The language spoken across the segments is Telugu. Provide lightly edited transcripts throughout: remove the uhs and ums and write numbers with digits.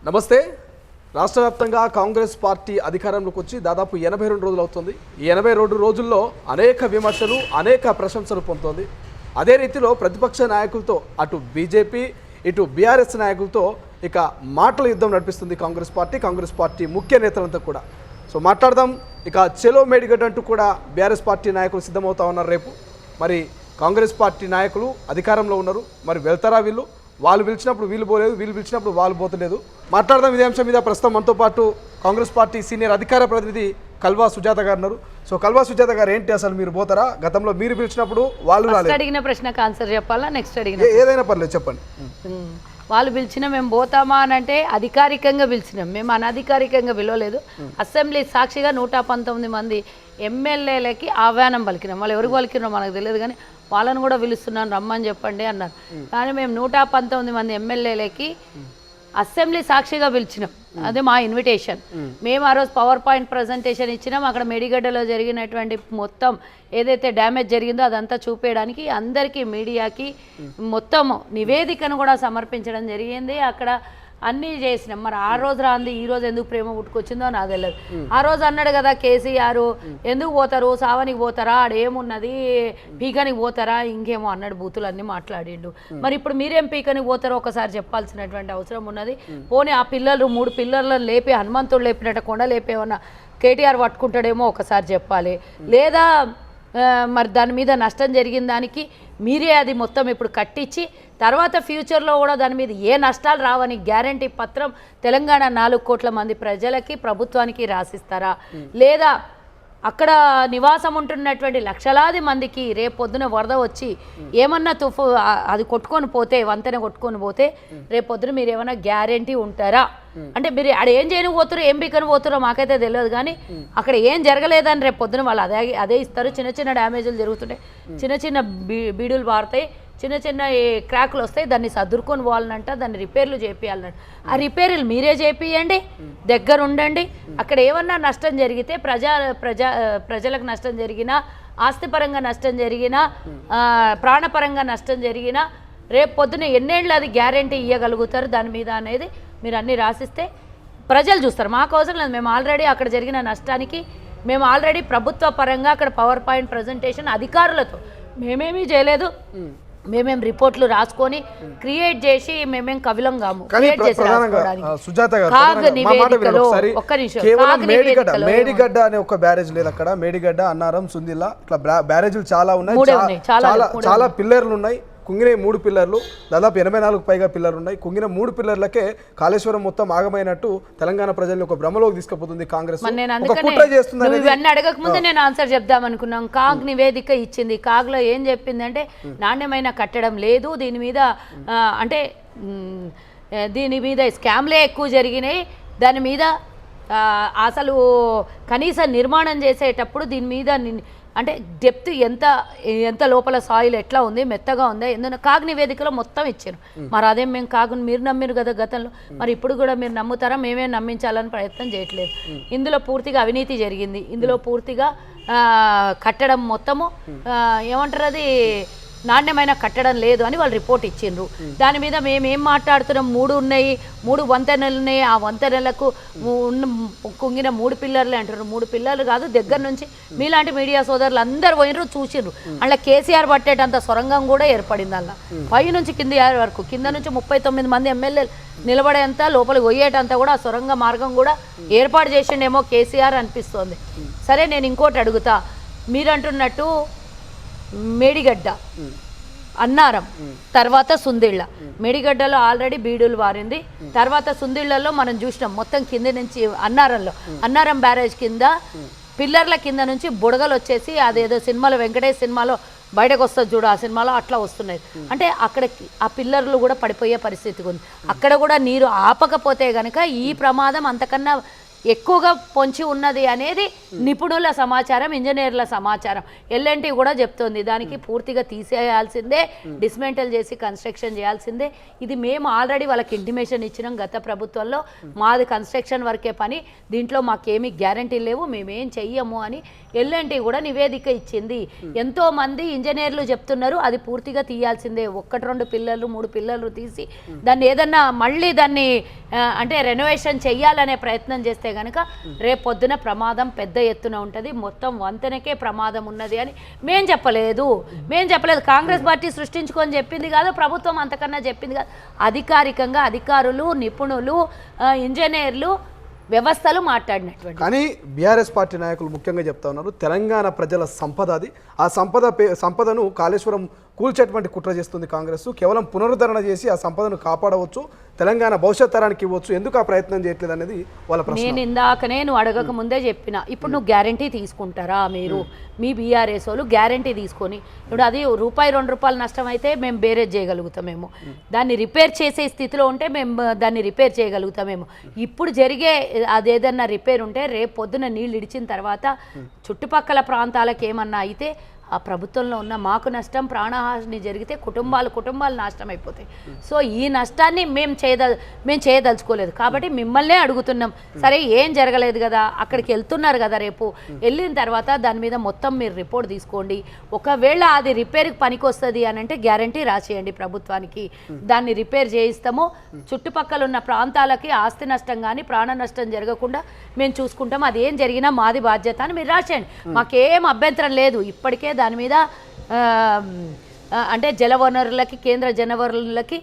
నమస్తే. రాష్ట్ర వ్యాప్తంగా కాంగ్రెస్ పార్టీ అధికారంలోకి వచ్చి దాదాపు 82 రోజులు అవుతుంది. ఈ 82 రోజుల్లో అనేక విమర్శలు, అనేక ప్రశంసలు పొందుతోంది. అదే రీతిలో ప్రతిపక్ష నాయకులతో అటు బీజేపీ ఇటు బీఆర్ఎస్ నాయకులతో ఇక మాటల యుద్ధం నడిపిస్తుంది కాంగ్రెస్ పార్టీ ముఖ్య నేతలంతా కూడా. సో మాట్లాడదాం. ఇక చెలో మేడిగడ్డ అంటూ కూడా బీఆర్ఎస్ పార్టీ నాయకులు సిద్ధమవుతా ఉన్నారు. రేపు మరి కాంగ్రెస్ పార్టీ నాయకులు అధికారంలో ఉన్నారు. మరి వెళ్తారా వీళ్ళు? వాళ్ళు పిలిచినప్పుడు వీళ్ళు పోలేదు, వీళ్ళు పిలిచినప్పుడు వాళ్ళు పోతలేదు. మాట్లాడదాం ఇదే అంశం మీద. ప్రస్తుతం మనతో పాటు కాంగ్రెస్ పార్టీ సీనియర్ అధికార ప్రతినిధి కల్వా సుజాత గారు ఉన్నారు. సో కల్వా సుజాత గారు, ఏంటి అసలు మీరు పోతారా? గతంలో మీరు పిలిచినప్పుడు వాళ్ళు రాలేదు. అడిగిన ప్రశ్నకు ఆన్సర్ చెప్పాలా? నెక్స్ట్ అడిగిన ఏదైనా పర్లేదు చెప్పండి. వాళ్ళు పిలిచిన మేము పోతామా అని అంటే అధికారికంగా పిలిచినాం, మేము అనధికారికంగా పిలవలేదు. అసెంబ్లీ సాక్షిగా 119 మంది ఎమ్మెల్యేలకి ఆహ్వానం పలికినాం. వాళ్ళు ఎవరికి పలికినారో మనకు తెలియదు, కానీ వాళ్ళని కూడా పిలుస్తున్నాను రమ్మని చెప్పండి అన్నారు. కానీ మేము 119 మంది ఎమ్మెల్యేలకి అసెంబ్లీ సాక్షిగా పిలిచినాం. అదే మా ఇన్విటేషన్. మేము ఆ రోజు పవర్ పాయింట్ ప్రజెంటేషన్ ఇచ్చినాం. అక్కడ మేడిగడ్డలో జరిగినటువంటి మొత్తం ఏదైతే డ్యామేజ్ జరిగిందో అదంతా చూపేయడానికి అందరికీ మీడియాకి మొత్తం నివేదికను కూడా సమర్పించడం జరిగింది. అక్కడ అన్నీ చేసినాం. మరి ఆ రోజు రాంది ఈ రోజు ఎందుకు ప్రేమ పుట్టుకొచ్చిందో నాకు తెలియదు. ఆ రోజు అన్నాడు కదా కేసీఆర్, ఎందుకు పోతారు, సావనికి పోతారా, ఆడేమున్నది, పీకనికి పోతారా, ఇంకేమో అన్నాడు, బూతులు అన్నీ మాట్లాడిండు. మరి ఇప్పుడు మీరేం పీకనికి పోతారో ఒకసారి చెప్పాల్సినటువంటి అవసరం ఉన్నది. పోనీ ఆ పిల్లలు 3 పిల్లలను లేపి హనుమంతుడు లేపినట్టు కొండ లేపేమన్నా కేటీఆర్ పట్టుకుంటాడేమో ఒకసారి చెప్పాలి. లేదా మరి దాని మీద నష్టం జరిగిన దానికి మీరే అది మొత్తం ఇప్పుడు కట్టించి తర్వాత ఫ్యూచర్లో కూడా దాని మీద ఏ నష్టాలు రావని గ్యారంటీ పత్రం తెలంగాణ 4 కోట్ల మంది ప్రజలకి ప్రభుత్వానికి రాసిస్తారా? లేదా అక్కడ నివాసం ఉంటున్నటువంటి లక్షలాది మందికి రేపొద్దున వరద వచ్చి ఏమన్నా అది కొట్టుకొని పోతే, వంతెన కొట్టుకొని పోతే రేపొద్దున మీరు ఏమన్నా గ్యారంటీ ఉంటారా? అంటే మీరు ఆడ ఏం చేయని పోతారో, ఏం బీకని పోతారో మాకైతే తెలియదు, కానీ అక్కడ ఏం జరగలేదని రేపు పొద్దున వాళ్ళు అదే ఇస్తారు. చిన్న చిన్న డ్యామేజ్లు జరుగుతుంటాయి, చిన్న చిన్న బీడులు పారుతాయి, చిన్న చిన్న క్రాక్లు వస్తాయి, దాన్ని సర్దుకొని పోవాలనంట, దాన్ని రిపేర్లు చేపియాలనంట. ఆ రిపేర్లు మీరే చేపియండి, దగ్గర ఉండండి. అక్కడ ఏమన్నా నష్టం జరిగితే ప్రజలకు నష్టం జరిగినా, ఆస్తిపరంగా నష్టం జరిగినా, ప్రాణపరంగా నష్టం జరిగినా రేపు పొద్దున ఎన్నేళ్ళు అది గ్యారంటీ ఇవ్వగలుగుతారు దాని మీద అనేది మీరు అన్నీ రాసిస్తే ప్రజలు చూస్తారు. మాకు అవసరం లేదు. మేము ఆల్రెడీ అక్కడ జరిగిన నష్టానికి మేము ఆల్రెడీ ప్రభుత్వ పరంగా అక్కడ పవర్ పాయింట్ ప్రజెంటేషన్ అధికారులతో మేమేమీ చేయలేదు. మేమేం రిపోర్ట్లు రాసుకొని క్రియేట్ చేసి మేమేం కవిలం కాము. మేడిగడ్డ అనే ఒక బ్యారేజ్ లేదు అక్కడ. మేడిగడ్డ, అన్నారం, సుందిల్లా ఇట్లా బ్యారేజ్లు చాలా ఉన్నాయి. చాలా పిల్లర్లు ఉన్నాయి. కుంగిన 3 పిల్లర్లు, దాదాపు 84 పైగా పిల్లర్లు ఉన్నాయి. కుంగిన 3 పిల్లర్లకే కాళేశ్వరం మొత్తం ఆగమైనట్టు తెలంగాణ ప్రజల్ని ఒక భ్రమలోకి తీసుకుపోతుంది కాంగ్రెస్. ఇవన్నీ అడగక ముందే నేను ఆన్సర్ చెప్దాం అనుకున్నాం. కాగ్ నివేదిక ఇచ్చింది. కాగ్లో ఏం చెప్పిందంటే నాణ్యమైన కట్టడం లేదు, దీని మీద అంటే దీని మీద స్కామ్లే ఎక్కువ జరిగినాయి, దాని మీద అసలు కనీస నిర్మాణం చేసేటప్పుడు దీని మీద అంటే డెప్త్ ఎంత లోపల సాయిల్ ఎట్లా ఉంది, మెత్తగా ఉందా, ఎందుకంటే కాగ్ నివేదికలో మొత్తం ఇచ్చారు. మరి అదేం మేము కాగుని మీరు నమ్మిరు కదా గతంలో, మరి ఇప్పుడు కూడా మీరు నమ్ముతారా? మేమే నమ్మించాలని ప్రయత్నం చేయట్లేదు. ఇందులో పూర్తిగా అవినీతి జరిగింది. ఇందులో పూర్తిగా కట్టడం మొత్తము ఏమంటారు, అది నాణ్యమైన కట్టడం లేదు అని వాళ్ళు రిపోర్ట్ ఇచ్చిండ్రు. దాని మీద మేమేం మాట్లాడుతున్నాం, 3 ఉన్నాయి, 3 వంతెనలు ఉన్నాయి. ఆ వంతెనలకు కుంగిన 3 పిల్లర్లే అంటారు. 3 పిల్లర్లు కాదు, దగ్గర నుంచి మీలాంటి మీడియా సోదరులు అందరు పోయినరు, చూసిండ్రు. అలా కేసీఆర్ పట్టేటంత సొరంగం కూడా ఏర్పడింది. అలా పై నుంచి కింద వరకు, కింద నుంచి 39 మంది ఎమ్మెల్యేలు నిలబడేంత, లోపలికి పోయేటంతా కూడా ఆ సొరంగ మార్గం కూడా ఏర్పాటు చేసిండేమో కేసీఆర్ అనిపిస్తోంది. సరే, నేను ఇంకోటి అడుగుతా. మీరంటున్నట్టు మేడిగడ్డ, అన్నారం, తర్వాత సుందిళ్ళ. మేడిగడ్డలో ఆల్రెడీ బీడులు వారింది. తర్వాత సుందిళ్లలో మనం చూసినాం మొత్తం కింద నుంచి అన్నారం బ్యారేజ్ కింద పిల్లర్ల కింద నుంచి బుడగలు వచ్చేసి, అదేదో సినిమాలో వెంకటేష్ సినిమాలో బయటకు వస్తుంది చూడు, ఆ సినిమాలో అట్లా వస్తున్నాయి. అంటే అక్కడ ఆ పిల్లర్లు కూడా పడిపోయే పరిస్థితి ఉంది. అక్కడ కూడా నీరు ఆపకపోతే కనుక ఈ ప్రమాదం అంతకన్నా ఎక్కువగా పొంచి ఉన్నది అనేది నిపుణుల సమాచారం, ఇంజనీర్ల సమాచారం. ఎల్ఎన్టీ కూడా చెప్తోంది దానికి పూర్తిగా తీసేయాల్సిందే, డిస్మెంటల్ చేసి కన్స్ట్రక్షన్ చేయాల్సిందే. ఇది మేము ఆల్రెడీ వాళ్ళకి ఇంటిమేషన్ ఇచ్చినాం గత ప్రభుత్వంలో. మాది కన్స్ట్రక్షన్ వరకే పని, దీంట్లో మాకేమీ గ్యారంటీ లేవు, మేమేం చెయ్యము అని ఎల్ఎన్టీ కూడా నివేదిక ఇచ్చింది. ఎంతోమంది ఇంజనీర్లు చెప్తున్నారు అది పూర్తిగా తీయాల్సిందే. 1-2 పిల్లర్లు 3 పిల్లర్లు తీసి దాన్ని ఏదన్నా మళ్ళీ దాన్ని అంటే రెనోవేషన్ చెయ్యాలనే ప్రయత్నం చేస్తే కనుక రేపొద్దున ప్రమాదం పెద్ద ఎత్తున ఉంటుంది, మొత్తం వంతెనకే ప్రమాదం ఉన్నది అని మేము చెప్పలేదు. కాంగ్రెస్ పార్టీ సృష్టించుకొని చెప్పింది కాదు, ప్రభుత్వం అంతకన్నా చెప్పింది కాదు. అధికారికంగా అధికారులు, నిపుణులు, ఇంజనీర్లు, వ్యవస్థలు మాట్లాడినటువంటి. కానీ బీఆర్ఎస్ పార్టీ నాయకులు ముఖ్యంగా చెప్తా ఉన్నారు, తెలంగాణ ప్రజల సంపద అది, ఆ సంపదను కాళేశ్వరం కూల్చేటువంటి కుట్ర చేస్తుంది కాంగ్రెస్. కేవలం పునరుద్ధరణ చేసి ఆ సంపదను కాపాడవచ్చు, తెలంగాణ భవిష్యత్ తరానికి ఇవ్వచ్చు, ఎందుకు ఆ ప్రయత్నం చేయట్లేదు అనేది వాళ్ళ ప్రశ్న. నేను ఇందాకనే నువ్వు అడగక ముందే చెప్పిన, ఇప్పుడు నువ్వు గ్యారంటీ తీసుకుంటారా? మీరు మీ బీఆర్ఎస్ వాళ్ళు గ్యారంటీ తీసుకొని, ఇప్పుడు అది ₹2 నష్టం అయితే మేము బేరేజ్ చేయగలుగుతామేమో, దాన్ని రిపేర్ చేసే స్థితిలో ఉంటే మేము దాన్ని రిపేర్ చేయగలుగుతామేమో. ఇప్పుడు జరిగే అదేదన్నా రిపేర్ ఉంటే రేపు పొద్దున నీళ్ళు ఇడిచిన తర్వాత చుట్టుపక్కల ప్రాంతాలకు ఏమన్నా అయితే ఆ ప్రభుత్వంలో ఉన్న మాకు నష్టం, ప్రాణహాని జరిగితే కుటుంబాలు నాశనం అయిపోతాయి. సో ఈ నష్టాన్ని మేము చేయదలుచుకోలేదు కాబట్టి మిమ్మల్నే అడుగుతున్నాం. సరే ఏం జరగలేదు కదా, అక్కడికి వెళ్తున్నారు కదా, రేపు వెళ్ళిన తర్వాత దాని మీద మొత్తం మీరు రిపోర్ట్ తీసుకోండి. ఒకవేళ అది రిపేర్కి పనికి వస్తుంది అని అంటే గ్యారంటీ రాసేయండి ప్రభుత్వానికి, దాన్ని రిపేర్ చేయిస్తాము, చుట్టుపక్కల ఉన్న ప్రాంతాలకి ఆస్తి నష్టం కానీ ప్రాణ నష్టం జరగకుండా మేము చూసుకుంటాం, అది ఏం జరిగినా మాది బాధ్యత అని మీరు రాసేయండి. మాకేం అభ్యంతరం లేదు. ఇప్పటికే దాని మీద అంటే జలవనరులకి, కేంద్ర జలవనరులకి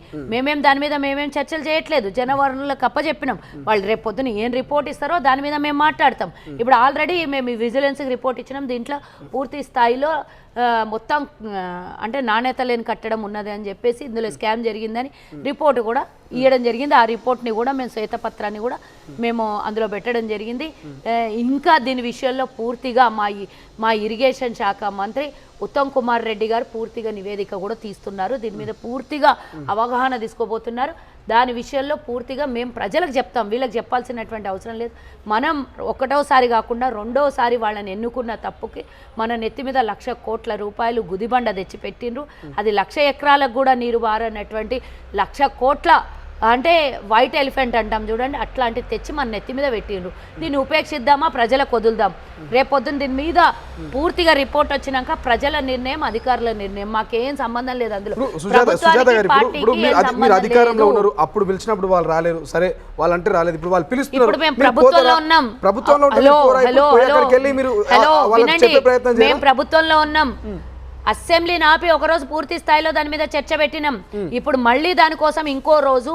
దాని మీద మేమేం చర్చలు చేయట్లేదు. జలవనరులకు అప్పచెప్పినాం, వాళ్ళు రేపు పొద్దున ఏం రిపోర్ట్ ఇస్తారో దాని మీద మేము మాట్లాడతాం. ఇప్పుడు ఆల్రెడీ మేము విజిలెన్స్కి రిపోర్ట్ ఇచ్చినాం, దీంట్లో పూర్తి స్థాయిలో మొత్తం అంటే నాణ్యత లేని కట్టడం ఉన్నది అని చెప్పేసి, ఇందులో స్కామ్ జరిగిందని రిపోర్ట్ కూడా ఇవ్వడం జరిగింది. ఆ రిపోర్ట్ని కూడా మేము శ్వేతపత్రాన్ని కూడా మేము అందులో పెట్టడం జరిగింది. ఇంకా దీని విషయంలో పూర్తిగా మా ఇరిగేషన్ శాఖ మంత్రి ఉత్తమ్ కుమార్ రెడ్డి గారు పూర్తిగా నివేదిక కూడా తీస్తున్నారు, దీని మీద పూర్తిగా అవగాహన తీసుకోబోతున్నారు. దాని విషయంలో పూర్తిగా మేము ప్రజలకు చెప్తాం, వీళ్ళకి చెప్పాల్సినటువంటి అవసరం లేదు. మనం ఒకటోసారి కాకుండా రెండోసారి వాళ్ళని ఎన్నుకున్న తప్పుకి మన నెత్తి మీద ₹1,00,000 కోట్ల గుదిబండ తెచ్చి పెట్టిండ్రు. అది 1,00,000 ఎకరాలకు కూడా నీరు బారనటువంటి 1,00,000 కోట్ల అంటే వైట్ ఎలిఫెంట్ అంటాం చూడండి, అట్లాంటివి తెచ్చి మన నెత్తి మీద పెట్టిండ్రు. దీన్ని ఉపేక్షిద్దామా, ప్రజలకు వదులుదాం? రేపొద్దున దీని మీద పూర్తిగా రిపోర్ట్ వచ్చినాక ప్రజల నిర్ణయం, అధికారుల నిర్ణయం, మాకేం సంబంధం లేదు అందులో. అధికారంలో ఉన్నారు, అప్పుడు పిలిచినప్పుడు వాళ్ళు రాలేరు, సరే వాళ్ళంటే రాలేదు, ఇప్పుడు వాళ్ళు పిలుస్తున్నారు. ఇప్పుడు మేము ప్రభుత్వంలో ఉన్నాం, మేము ప్రభుత్వంలో ఉన్నాం. అసెంబ్లీని ఆపి ఒకరోజు పూర్తి స్థాయిలో దాని మీద చర్చ పెట్టినాం. ఇప్పుడు మళ్ళీ దానికోసం ఇంకో రోజు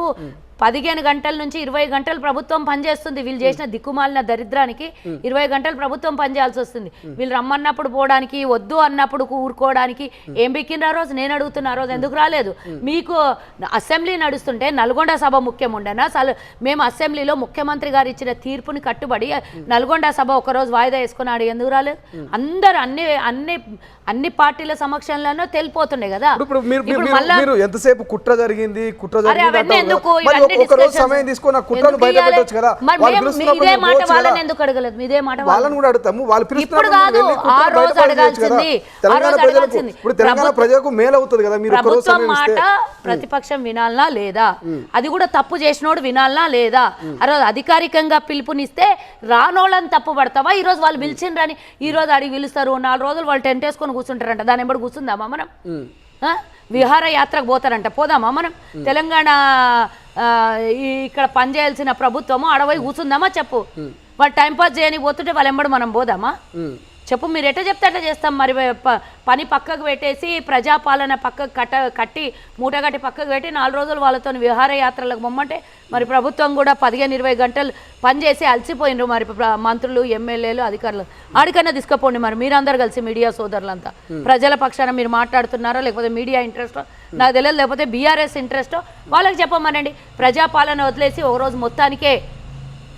15 గంటల నుంచి 20 గంటలు ప్రభుత్వం పనిచేస్తుంది. వీళ్ళు చేసిన దిక్కుమాలిన దరిద్రానికి 20 గంటలు ప్రభుత్వం పనిచేయాల్సి వస్తుంది. వీళ్ళు రమ్మన్నప్పుడు పోవడానికి, వద్దు అన్నప్పుడు ఊరుకోవడానికి. ఏం బిక్కిన రోజు నేను అడుగుతున్న రోజు ఎందుకు రాలేదు? మీకు అసెంబ్లీ నడుస్తుంటే నల్గొండ సభ ముఖ్యం ఉండనా? మేము అసెంబ్లీలో ముఖ్యమంత్రి గారు ఇచ్చిన తీర్పుని కట్టుబడి నల్గొండ సభ ఒకరోజు వాయిదా వేసుకున్నాడు, ఎందుకు రాలేదు? అందరు అన్ని పార్టీల సమక్షంలోనూ తెలిపోతుండే కదా. ఎంతసేపు కుట్ర జరిగింది ఇదే మాట వాళ్ళని ఎందుకు అడగలేదు? ఇదే మాట వాళ్ళని కూడా అడుగుతాము. ఇప్పుడు కాదు, ఆ రోజు అడగాల్సింది. ప్రభుత్వం మాట ప్రతిపక్షం వినాలనా లేదా? అది కూడా తప్పు చేసినోడు వినాలనా లేదా? ఆ రోజు అధికారికంగా పిలుపునిస్తే రానోళ్ళని తప్పు పడతావా? ఈ రోజు వాళ్ళు పిలిచిండ్రని ఈ రోజు అడిగి పిలుస్తారు, 4 రోజులు వాళ్ళు టెంట్ వేసుకొని కూర్చుంటారంట, దాని ఎంబడి కూర్చుందామా మనం? విహార యాత్రకు పోతారంట, పోదామా మనం? తెలంగాణ ఇక్కడ పనిచేయాల్సిన ప్రభుత్వము అడవై కూర్చుందామా చెప్పు? వాళ్ళు టైంపాస్ చేయని పోతుంటే వాళ్ళ ఎంబడి మనం పోదామా చెప్పు? మీరు ఎట్లా చెప్తే అట్లా చేస్తాం. మరి పని పక్కకు పెట్టేసి ప్రజాపాలన పక్కకు కట్టి మూటగట్టి పక్కకు పెట్టి 4 రోజులు వాళ్ళతో విహారయాత్రలకు పొమ్మంటే మరి ప్రభుత్వం కూడా 15-20 గంటలు పనిచేసి అలసిపోయినరు. మరి మంత్రులు, ఎమ్మెల్యేలు, అధికారులు ఆడికన్నా తీసుకుపోండి. మరి మీరందరూ కలిసి మీడియా సోదరులంతా ప్రజల పక్షాన మీరు మాట్లాడుతున్నారో లేకపోతే మీడియా ఇంట్రెస్టో నాకు తెలియదు, లేకపోతే బీఆర్ఎస్ ఇంట్రెస్టో వాళ్ళకి చెప్పమనండి. ప్రజాపాలన వదిలేసి ఒక రోజు మొత్తానికే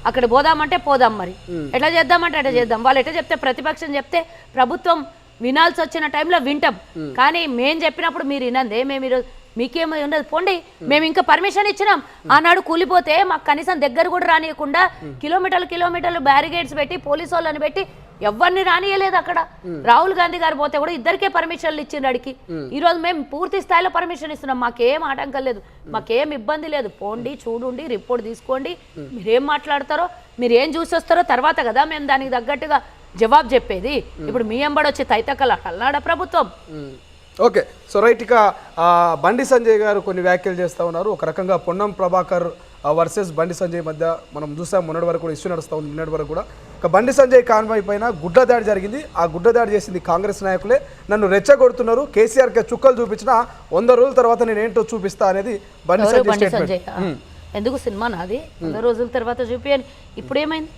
అక్కడ పోదామంటే పోదాం, మరి ఎట్లా చేద్దామంటే అట్లా చేద్దాం. వాళ్ళు ఎట్లా చెప్తే, ప్రతిపక్షం చెప్తే ప్రభుత్వం వినాల్సి వచ్చిన టైంలో వింటాం. కానీ మేము చెప్పినప్పుడు మీరు వినందే, మేము ఈరోజు మీకేమీ ఉండదు పోండి. మేము ఇంకా పర్మిషన్ ఇచ్చినాం, ఆనాడు కూలిపోతే మాకు కనీసం దగ్గర కూడా రానియకుండా కిలోమీటర్లు బ్యారిగేడ్స్ పెట్టి పోలీసు వాళ్ళని పెట్టి ఎవరిని రానియలేదు. అక్కడ రాహుల్ గాంధీ గారు పోతే కూడా ఇద్దరికే పర్మిషన్లు ఇచ్చిండ్రు అడిగి. ఈరోజు మేము పూర్తి స్థాయిలో పర్మిషన్ ఇస్తున్నాం, మాకేం ఆటంకం లేదు, మాకేం ఇబ్బంది లేదు. పోండి, చూడండి, రిపోర్ట్ తీసుకోండి, మీరేం మాట్లాడతారో మీరు ఏం చూసి వస్తారో తర్వాత కదా మేము దానికి తగ్గట్టుగా జవాబు చెప్పేది. ఇప్పుడు మీ ఎంబడి వచ్చి తైతక్కల అన్నాడా ప్రభుత్వం? Okay, so right. ఇక బండి సంజయ్ గారు కొన్ని వ్యాఖ్యలు చేస్తూ ఉన్నారు. ఒక రకంగా పొన్నం ప్రభాకర్ వర్సెస్ బండి సంజయ్ మధ్య మనం చూసాం. మొన్నటి వరకు కూడా ఇష్యూ నడుస్తూ ఉంది. నిన్నటి వరకు కూడా ఒక బండి సంజయ్ కాన్వాయ్ పైన గుడ్డ దాడి జరిగింది. ఆ గుడ్డ దాడి చేసింది కాంగ్రెస్ నాయకులే. నన్ను రెచ్చగొడుతున్నారు, కేసీఆర్కే చుక్కలు చూపించిన 100 రోజుల తర్వాత నేను ఏంటో చూపిస్తా అనేది బండి సంజయ్ స్టేట్మెంట్. ఎందుకు సినిమా నాది 100 రోజుల తర్వాత చూపియని. ఇప్పుడు ఏమైంది?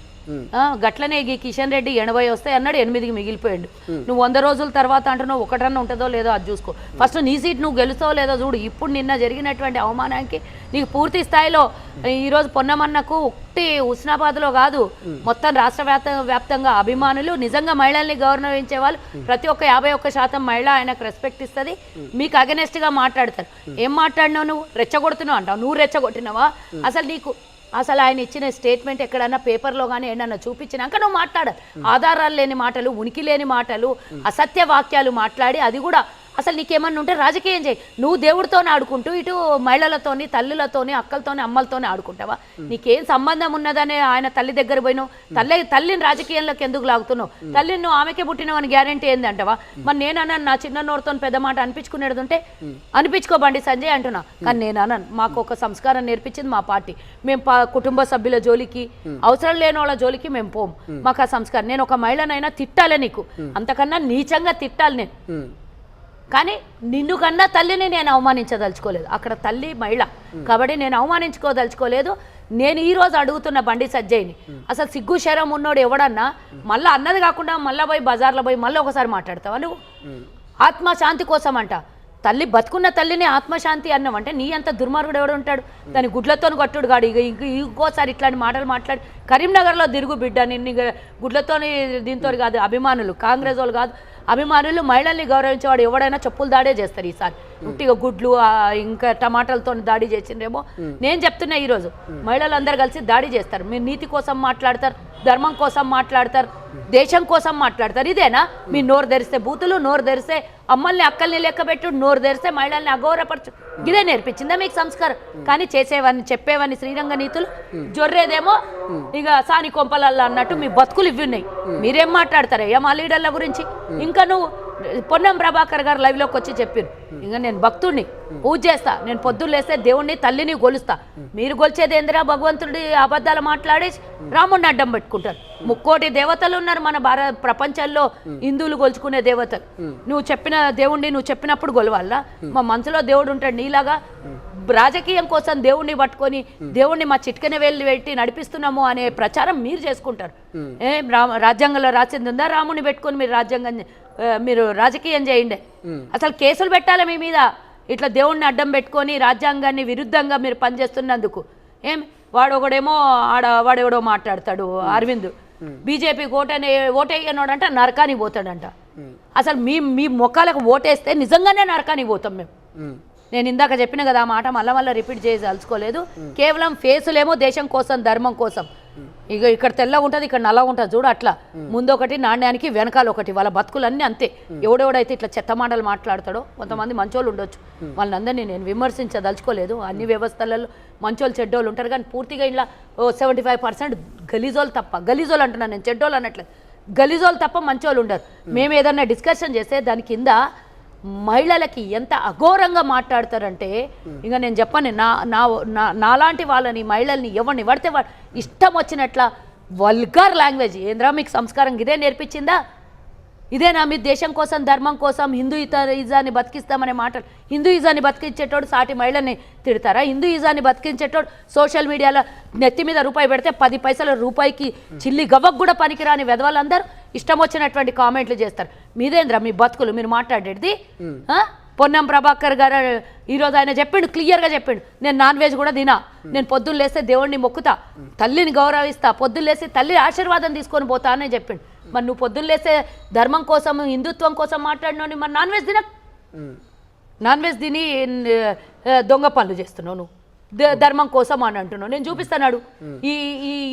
గట్లనే ఈ కిషన్ రెడ్డి 80 వస్తాయి అన్నాడు, 8కి మిగిలిపోయాడు. నువ్వు 100 రోజుల తర్వాత అంటున్నావు, ఒకటన్నా ఉంటుందో లేదో అది చూసుకో. ఫస్ట్ నీ సీట్ నువ్వు గెలుస్తావో లేదో చూడు. ఇప్పుడు నిన్న జరిగినటువంటి అవమానానికి నీకు పూర్తి స్థాయిలో ఈరోజు పొన్నమన్నకు ఒకటి హుస్నాబాద్లో కాదు, మొత్తం రాష్ట్ర వ్యాప్తంగా అభిమానులు, నిజంగా మహిళల్ని గౌరవించే వాళ్ళు ప్రతి ఒక్క 51% మహిళ ఆయనకు రెస్పెక్ట్ ఇస్తుంది. మీకు అగెనెస్ట్గా మాట్లాడతారు. ఏం మాట్లాడినావు? నువ్వు రెచ్చగొడుతున్నావు అంటావు. నువ్వు రెచ్చగొట్టినావా? అసలు ఆయన ఇచ్చిన స్టేట్మెంట్ ఎక్కడన్నా పేపర్లో కానీ ఏమన్నా చూపించినాక నువ్వు మాట్లాడాలి. ఆధారాలు లేని మాటలు, ఉనికి లేని మాటలు, అసత్య వాక్యాలు మాట్లాడి అది కూడా అసలు నీకేమన్నా ఉంటే రాజకీయం చేయి. నువ్వు దేవుడితోనే ఆడుకుంటూ ఇటు మహిళలతోని, తల్లులతోని, అక్కలతోని, అమ్మలతోనే ఆడుకుంటావా? నీకేం సంబంధం ఉన్నదనే ఆయన తల్లి దగ్గర పోయినావు. తల్లిని రాజకీయంలోకి ఎందుకు లాగుతున్నావు? తల్లిని నువ్వు ఆమెకే పుట్టినవని గ్యారంటీ ఏందంటవా? మరి నేను అన్నాను, నా చిన్న నోరుతో పెద్ద మాట అనిపించుకునేది ఉంటే అనిపించుకోబండి సంజయ్ అంటున్నా. కానీ నేను అన్నాను, మాకు ఒక సంస్కారం నేర్పించింది మా పార్టీ. మేము కుటుంబ సభ్యుల జోలికి, అవసరం లేని వాళ్ళ జోలికి మేము పోం. మాకు ఆ సంస్కారం. నేను ఒక మహిళనైనా తిట్టాలే, నీకు అంతకన్నా నీచంగా తిట్టాలి నేను. కానీ నిన్ను కన్నా తల్లిని నేను అవమానించదలుచుకోలేదు. అక్కడ తల్లి మహిళ కాబట్టి నేను అవమానించుకోదలుచుకోలేదు. నేను ఈరోజు అడుగుతున్న బండి సంజయ్ని, అసలు సిగ్గు శరం ఉన్నోడు ఎవడన్నా మళ్ళీ అన్నది కాకుండా మళ్ళీ పోయి బజార్లో పోయి మళ్ళీ ఒకసారి మాట్లాడతావా నువ్వు? ఆత్మశాంతి కోసం అంట. తల్లి బతుకున్న తల్లిని ఆత్మశాంతి అన్నామంటే నీ అంత దుర్మార్గుడు ఎవడు ఉంటాడు? దాని గుడ్లతో కొట్టుడు కాడు. ఇంకోసారి ఇట్లాంటి మాటలు మాట్లాడి కరీంనగర్లో తిరుగు బిడ్డ. నిన్ను గుడ్లతో దీంతో కాదు, అభిమానులు కాంగ్రెస్ వాళ్ళు కాదు, అభిమానులు మహిళల్ని గౌరవించేవాడు ఎవడైనా చెప్పులు దాడే చేస్తారు. ఈసారి ఉట్టిగా గుడ్లు ఇంకా టమాటాలతో దాడి చేసిండ్రేమో. నేను చెప్తున్నా, ఈరోజు మహిళలందరూ కలిసి దాడి చేస్తారు. మీరు నీతి కోసం మాట్లాడతారు, ధర్మం కోసం మాట్లాడతారు, దేశం కోసం మాట్లాడతారు. ఇదేనా మీ నోరు తెరిస్తే బూతులు, నోరు తెరిస్తే అమ్మల్ని అక్కల్ని లెక్కబెట్టు, నోరు తెరిస్తే మహిళల్ని అగౌరవపరచు? ఇదే నేర్పించిందా మీకు సంస్కారం? కానీ చేసేవాడిని, చెప్పేవాడిని శ్రీరంగ నీతులు, జొర్రేదేమో ఇక సాని కొంపలల్లా అన్నట్టు మీ బతుకులు ఇవి ఉన్నాయి. మీరేం మాట్లాడతారయ్యా మా లీడర్ల గురించి? ఇంకా నువ్వు పొన్నం ప్రభాకర్ గారు లైవ్లోకి వచ్చి చెప్పారు, ఇంకా నేను భక్తుడిని, పూజ చేస్తా, నేను పొద్దున్న లేస్తే దేవుణ్ణి తల్లిని గొలుస్తా. మీరు గొలిచేది ఏందిరా? భగవంతుడి అబద్ధాలు మాట్లాడేసి రాముడిని అడ్డం పెట్టుకుంటారు. 3 దేవతలు ఉన్నారు మన ప్రపంచంలో, హిందువులు గొలుచుకునే దేవతలు. నువ్వు చెప్పిన దేవుణ్ణి నువ్వు చెప్పినప్పుడు గొలవాలా? మా మనసులో దేవుడు ఉంటాడు నీలాగా. రాజకీయం కోసం దేవుణ్ణి పట్టుకొని దేవుణ్ణి మా చిట్కన వేలు పెట్టి నడిపిస్తున్నాము అనే ప్రచారం మీరు చేసుకుంటారు. రాజ్యాంగంలో రాసింది ఉందా? రాముని పెట్టుకొని మీరు రాజకీయం చేయండి. అసలు కేసులు పెట్టాలి మీ మీద, ఇట్లా దేవుణ్ణి అడ్డం పెట్టుకొని రాజ్యాంగాన్ని విరుద్ధంగా మీరు పనిచేస్తున్నందుకు. వాడొకడేమో వాడెవడో మాట్లాడతాడు, అరవింద్ బీజేపీకి ఓటేయనోడంట నరకానికి పోతాడంట. అసలు మీ మొక్కలకు ఓటేస్తే నిజంగానే నరకానికి పోతాం మేము. నేను ఇందాక చెప్పిన కదా ఆ మాట, మళ్ళీ రిపీట్ చేయదలుచుకోలేదు. కేవలం ఫేసులేమో దేశం కోసం, ధర్మం కోసం. ఇక ఇక్కడ తెల్లగా ఉంటుంది, ఇక్కడ నల్లగా ఉంటుంది చూడు, అట్లా ముందొకటి నాణ్యానికి వెనకాల ఒకటి. వాళ్ళ బతుకులన్నీ అంతే. ఎవడెవడైతే ఇట్లా చెత్త మాటలు మాట్లాడతాడో, కొంతమంది మంచోళ్ళు ఉండొచ్చు, వాళ్ళందరినీ నేను విమర్శించదలుచుకోలేదు. అన్ని వ్యవస్థలలో మంచోళ్ళు చెడ్డోళ్ళు ఉంటారు, కానీ పూర్తిగా ఇలా 75% గలీజోళ్ళు తప్ప, గలీజోళ్ళు అంటున్నాను నేను, చెడ్డోళ్ళు అనట్లేదు, గలీజోళ్ళు తప్ప మంచోళ్ళు ఉండరు. మేము ఏదన్నా డిస్కషన్ చేస్తే దాని కింద మహిళలకి ఎంత అఘోరంగా మాట్లాడతారంటే ఇంకా నేను చెప్పను. నాలాంటి వాళ్ళని, మహిళల్ని ఎవరిని పడితే వాడు ఇష్టం వచ్చినట్ల వల్గర్ లాంగ్వేజ్. ఏంద్రా మీకు సంస్కారం ఇదే నేర్పించిందా? ఇదేనా మీ దేశం కోసం, ధర్మం కోసం, హిందూయిజాన్ని బతికిస్తామనే మాటలు? హిందూయిజాన్ని బతికించేటోడు సాటి మహిళల్ని తిడతారా? హిందూయిజాన్ని బతికించేటోడు సోషల్ మీడియాలో నెత్తి మీద రూపాయి పెడితే 10 పైసల రూపాయికి చిల్లి గవ్వకు కూడా పనికిరాని వెధవాళ్ళందరూ ఇష్టం వచ్చినటువంటి కామెంట్లు చేస్తారు. మీదేంద్రా మీ బతుకులు మీరు మాట్లాడేది? పొన్నం ప్రభాకర్ గారు ఈరోజు ఆయన చెప్పిండు, క్లియర్గా చెప్పిండు, నేను నాన్ వెజ్ కూడా తినా, నేను పొద్దున్న లేస్తే దేవుణ్ణి మొక్కుతా, తల్లిని గౌరవిస్తా, పొద్దున్న లేస్తే తల్లి ఆశీర్వాదం తీసుకొని పోతా అని చెప్పిండు. మరి నువ్వు పొద్దున్న లేస్తే ధర్మం కోసం, హిందుత్వం కోసం మాట్లాడినావు, మరి నాన్ వెజ్ తిన, నాన్ వెజ్ తిని దొంగ పనులు చేస్తున్నావు నువ్వు, ధర్మం కోసం అని అంటున్నావు. నేను చూపిస్తాను.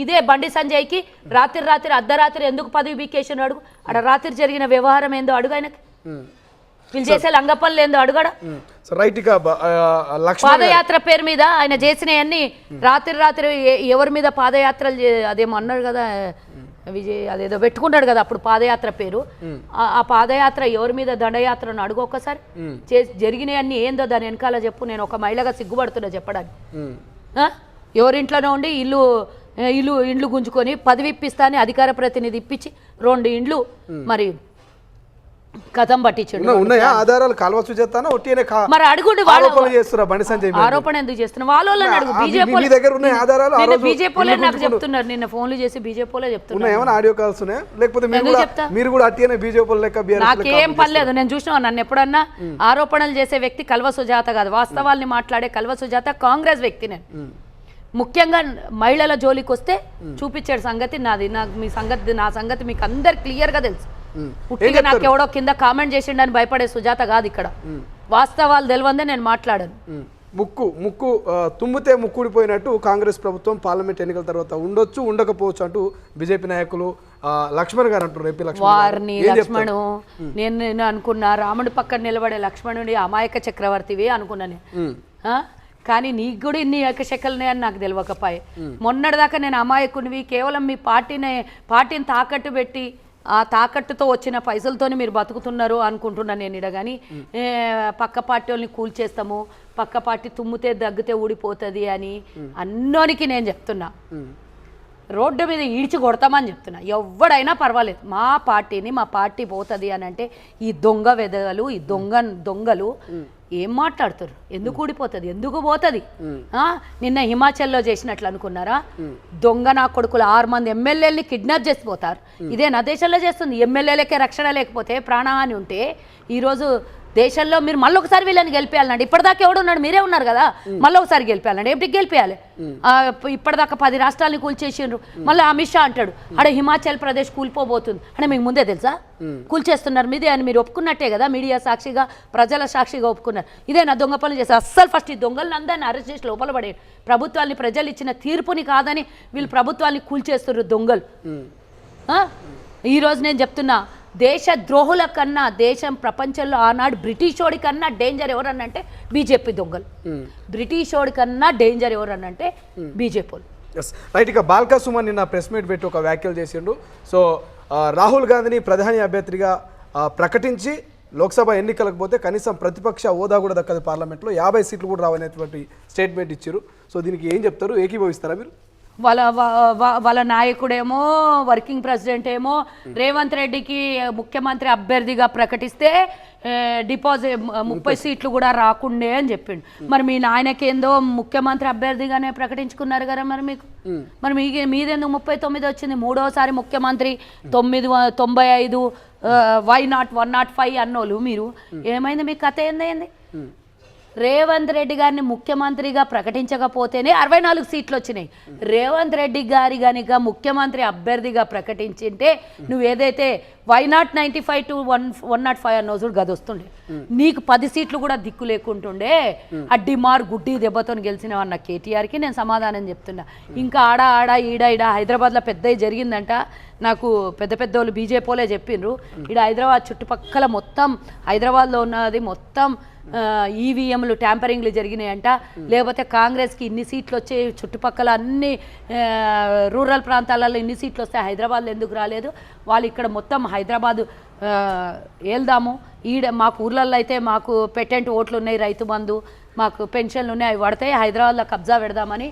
ఇదే బండి సంజయ్కి రాత్రి అర్ధరాత్రి ఎందుకు పదవి బీకేషన్ అడుగు, అక్కడ రాత్రి జరిగిన వ్యవహారం ఏందో అడుగు, ఆయనకి వీళ్ళు చేసే లంగపనులు ఏందో అడుగడా. పాదయాత్ర పేరు మీద ఆయన చేసినవన్నీ రాత్రి ఎవరి మీద పాదయాత్రలు అదేమో అన్నాడు కదా విజయ్, అదేదో పెట్టుకుంటాడు కదా అప్పుడు పాదయాత్ర పేరు. ఆ పాదయాత్ర ఎవరి మీద దండయాత్రను అడుగు ఒక్కసారి. జరిగినవన్నీ ఏందో దాని వెనకాల చెప్పు. నేను ఒక మహిళగా సిగ్గుపడుతున్నా చెప్పడానికి. ఎవరింట్లోనే ఉండి ఇండ్లు గుంజుకొని పదవి ఇప్పిస్తాని అధికార ప్రతినిధి ఇప్పించి 2 ఇండ్లు మరి కథం పట్టించండి. ఉన్నాయా ఆధారాలు కాల్వచ్చు చేస్తానా ఒట్టినే మరి అడుగుండి ఆరోపణలు చేస్తున్నా బండి సంజయ్ ఆరోపణ ఎందుకు చేస్తున్నా వాళ్ళని అడుగు. బీజేపీ దగ్గర ఉన్నాయి ఆధారాలు బీజేపీలే నాకు చెప్తున్నారు, నిన్న ఫోన్లు చేసి బీజేపీలే చెప్తున్నారు. ఏమైనా ఆడియో కాల్స్ ఉన్నాయా లేకపోతే మీరు కూడా అట్టినే బీజేపీ లెక్క నాకేం పర్లేదు, నేను చూసినా నన్ను ఎప్పుడన్నా ఆరోపణలు చేసే వ్యక్తి కల్వ సుజాత కాదు, వాస్తవాల్ని మాట్లాడే కల్వ సుజాత కాంగ్రెస్ వ్యక్తి. నేను ముఖ్యంగా మహిళల జోలికి వస్తే చూపించాడు సంగతి నాది. నా సంగతి మీకు అందరు క్లియర్గా తెలుసు. పుట్టిగా నాకు ఎవడో కింద కామెంట్ చేసిండని భయపడే సుజాత కాదు, ఇక్కడ వాస్తవాలు తెలివందే నేను మాట్లాడాను. ముక్కు తుమ్మితే ముక్కుడిపోయినట్టు కాంగ్రెస్ ప్రభుత్వం పార్లమెంట్ ఎన్నికల తర్వాత ఉండొచ్చు ఉండకపోవచ్చు అంటూ బీజేపీ నాయకులు లక్ష్మణ్ గారు అంటారు. ఏపీ వారిని లక్ష్మణు నేను అనుకున్నా, రాముడి పక్కన నిలబడే లక్ష్మణుడి అమాయక చక్రవర్తివి అనుకున్నాను. కానీ నీకు కూడా ఇన్ని ఏకశకలనే అని నాకు తెలియకపోయే. మొన్నటిదాకా నేను అమాయకునివి, కేవలం మీ పార్టీని తాకట్టు పెట్టి ఆ తాకట్టుతో వచ్చిన పైసలతోనే మీరు బతుకుతున్నారు అనుకుంటున్నాను నేను ఇడ. కానీ పక్క పార్టీ వాళ్ళని కూల్చేస్తాము, పక్క పార్టీ తుమ్మితే దగ్గితే ఊడిపోతుంది అని అన్నోనికి నేను చెప్తున్నా. రోడ్డు మీద ఈడ్చి కొడతామని చెప్తున్నా. ఎవడైనా పర్వాలేదు, మా పార్టీ పోతుంది అని అంటే ఈ దొంగ వెదగలు, ఈ దొంగలు ఏం మాట్లాడుతారు? ఎందుకు ఊడిపోతుంది, ఎందుకు పోతుంది? నిన్న హిమాచల్లో చేసినట్లు అనుకున్నారా? దొంగ నా కొడుకులు 6 మంది ఎమ్మెల్యేలని కిడ్నాప్ చేసిపోతారు. ఇదే నా దేశంలో చేస్తుంది. ఎమ్మెల్యేలకే రక్షణ లేకపోతే, ప్రాణహాని ఉంటే ఈరోజు దేశంలో మీరు మళ్ళీ ఒకసారి వీళ్ళని గెలిపేయాలండి. ఇప్పటిదాకా ఎవడున్నాడు? మీరే ఉన్నారు కదా, మళ్ళీ ఒకసారి గెలిపేయాలండి. ఎప్పటికి గెలిపేయాలి? ఇప్పటిదాకా 10 రాష్ట్రాలని కూల్చేసిండ్రు. మళ్ళీ అమిత్ షా అంటాడు అక్కడ హిమాచల్ ప్రదేశ్ కూలిపోబోతుంది అంటే మీకు ముందే తెలుసా? కూల్చేస్తున్నారు మీదే అని మీరు ఒప్పుకున్నట్టే కదా, మీడియా సాక్షిగా ప్రజల సాక్షిగా ఒప్పుకున్నారు. ఇదే నా దొంగ పనులు చేస్తారు. అస్సలు ఫస్ట్ ఈ దొంగలను అందరినీ అరెస్ట్ చేసి లోపల పడేది. ప్రభుత్వాన్ని ప్రజలు ఇచ్చిన తీర్పుని కాదని వీళ్ళు ప్రభుత్వాన్ని కూల్చేస్తున్నారు దొంగలు. ఈరోజు నేను చెప్తున్నా, దేశ ద్రోహుల కన్నా దేశం ప్రపంచంలో ఆనాడు బ్రిటిషోడి కన్నా డేంజర్ ఎవరన్నంటే బీజేపీ దొంగలు. బ్రిటిషోడి కన్నా డేంజర్ ఎవరన్నంటే బీజేపీ. రైట్. ఇక బాల్కా సుమన్ నిన్న ప్రెస్ మీట్ పెట్టి ఒక వ్యాఖ్యలు చేసిండు. సో రాహుల్ గాంధీని ప్రధాని అభ్యర్థిగా ప్రకటించి లోక్సభ ఎన్నికలకు పోతే కనీసం ప్రతిపక్ష హోదా కూడా దక్కదు, పార్లమెంట్లో 50 సీట్లు కూడా రావనేటువంటి స్టేట్మెంట్ ఇచ్చారు. సో దీనికి ఏం చెప్తారు? ఏకీభవిస్తారా మీరు? వాళ్ళ నాయకుడేమో వర్కింగ్ ప్రెసిడెంట్ ఏమో రేవంత్ రెడ్డికి ముఖ్యమంత్రి అభ్యర్థిగా ప్రకటిస్తే డిపాజిట్ 30 సీట్లు కూడా రాకుండే అని చెప్పిండు. మరి మీ నాయనకేందో ముఖ్యమంత్రి అభ్యర్థిగానే ప్రకటించుకున్నారు కదా, మరి మీదెందుకు 39 వచ్చింది? 3వసారి ముఖ్యమంత్రి 95 వై నాట్ 105 అన్నోళ్ళు మీరు. ఏమైంది? మీ కథ ఏంది? రేవంత్ రెడ్డి గారిని ముఖ్యమంత్రిగా ప్రకటించకపోతేనే 64 సీట్లు వచ్చినాయి. రేవంత్ రెడ్డి గారి కనుక ముఖ్యమంత్రి అభ్యర్థిగా ప్రకటించింటే నువ్వు ఏదైతే వై నాట్ 95 to 105 అన్నో చూడు గది వస్తుండే, నీకు 10 సీట్లు కూడా దిక్కు లేకుంటుండే. అడ్డిమార్ గుడ్డి దెబ్బతో గెలిచినవన్న కేటీఆర్కి నేను సమాధానం చెప్తున్నా. ఇంకా ఆడ ఈడ హైదరాబాద్లో పెద్దవి జరిగిందంట. నాకు పెద్ద వాళ్ళు బీజేపీ వాళ్ళే చెప్పిండ్రు. ఈడ హైదరాబాద్ చుట్టుపక్కల మొత్తం హైదరాబాద్లో ఉన్నది మొత్తం ఈవీఎంలు ట్యాంపరింగ్లు జరిగినాయంట. లేకపోతే కాంగ్రెస్కి ఇన్ని సీట్లు వచ్చే, చుట్టుపక్కల అన్ని రూరల్ ప్రాంతాలలో ఇన్ని సీట్లు వస్తే హైదరాబాద్లో ఎందుకు రాలేదు? వాళ్ళు ఇక్కడ మొత్తం హైదరాబాదు వెళ్దాము, మాకు ఊర్లలో అయితే మాకు పెటెంట్ ఓట్లు ఉన్నాయి, రైతు బంధు, మాకు పెన్షన్లు ఉన్నాయి, అవి పడతాయి, హైదరాబాద్లో కబ్జా పెడదామని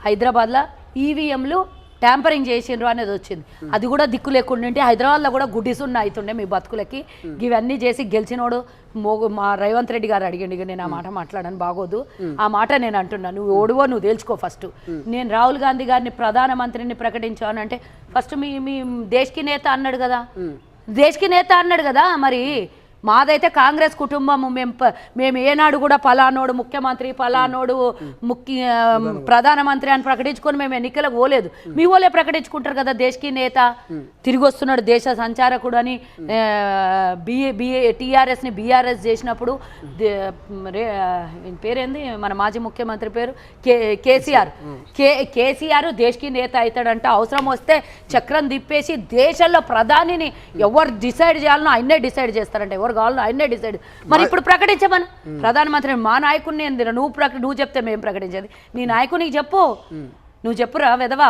హైదరాబాద్లో ఈవీఎంలు ట్యాంపరింగ్ చేసిండ్రు అనేది వచ్చింది. అది కూడా దిక్కు లేకుండా ఉంటే హైదరాబాద్లో కూడా గుడ్డిసున్న అవుతుండే మీ బతుకులకి. ఇవన్నీ చేసి గెలిచినోడు మా రేవంత్ రెడ్డి గారు అడిగండి. నేను ఆ మాట మాట్లాడాను, బాగోదు ఆ మాట నేను అంటున్నా. నువ్వు ఓడివో నువ్వు తేల్చుకో ఫస్ట్. నేను రాహుల్ గాంధీ గారిని ప్రధానమంత్రిని ప్రకటించానంటే ఫస్ట్ మీ దేశ్కి నేత అన్నాడు కదా, దేశ్కి నేత అన్నాడు కదా. మరి మాదైతే కాంగ్రెస్ కుటుంబము, మేము ఏనాడు కూడా పలానోడు ముఖ్యమంత్రి, పలానోడు ప్రధానమంత్రి అని ప్రకటించుకొని మేము ఎన్నికలకు పోలేదు. మీ వాళ్ళే ప్రకటించుకుంటారు కదా దేశ్కి నేత. తిరిగి వస్తున్నాడు దేశ సంచారకుడు అని టీఆర్ఎస్ని బీఆర్ఎస్ చేసినప్పుడు పేరేంది మన మాజీ ముఖ్యమంత్రి పేరు కేసీఆర్ దేశ్కి నేత అవుతాడంట. అవసరం వస్తే చక్రం తిప్పేసి దేశంలో ప్రధానిని ఎవరు డిసైడ్ చేయాలనో ఆయన్నే డిసైడ్ చేస్తారంట. ఎవరు కావాలో ఆయన్నే డిసైడ్. మరి ఇప్పుడు ప్రకటించమని ప్రధానమంత్రి మా నాయకుడిని నువ్వు చెప్తే మేము ప్రకటించేది. నీ నాయకునికి చెప్పు, నువ్వు చెప్పురా వెదవా.